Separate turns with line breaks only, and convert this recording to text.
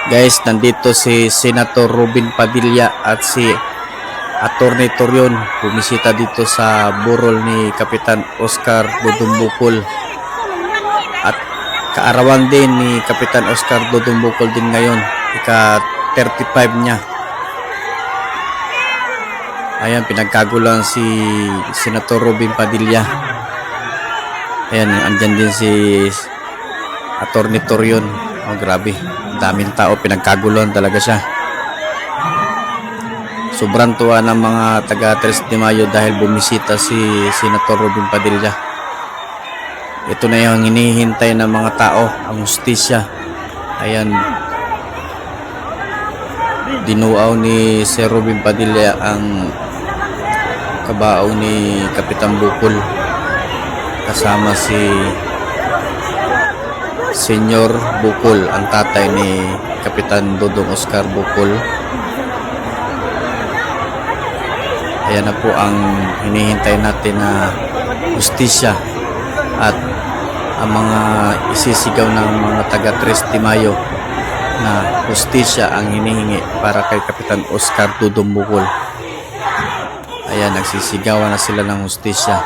Guys, nandito si Senator Robin Padilla at si Attorney Torion bumisita dito sa burol ni Kapitan Oscar Dudumbukol at kaarawan din ni Kapitan Oscar Dudumbukol din ngayon, ika 35 niya. Ayan, pinagkagulan si Senator Robin Padilla. Ayan, andyan din si Attorney Torion. Oh, grabe, daming tao, pinagkaguluhan talaga siya. Sobrang tuwa ng mga taga 3 de Mayo dahil bumisita si Senator Robin Padilla. Ito na yung hinihintay ng mga tao, ang hustisya. Ayan, dinuaw ni Sir Robin Padilla ang kabao ni Kapitan Bukol kasama si Senyor Bukol, ang tatay ni Kapitan Dodong Oscar Bukol. Ayan na po ang hinihintay natin na hustisya at ang mga isisigaw ng mga taga 3 de Mayo na hustisya ang hinihingi para kay Kapitan Oscar Dodong Bukol. Ayan, nagsisigawan na sila ng hustisya.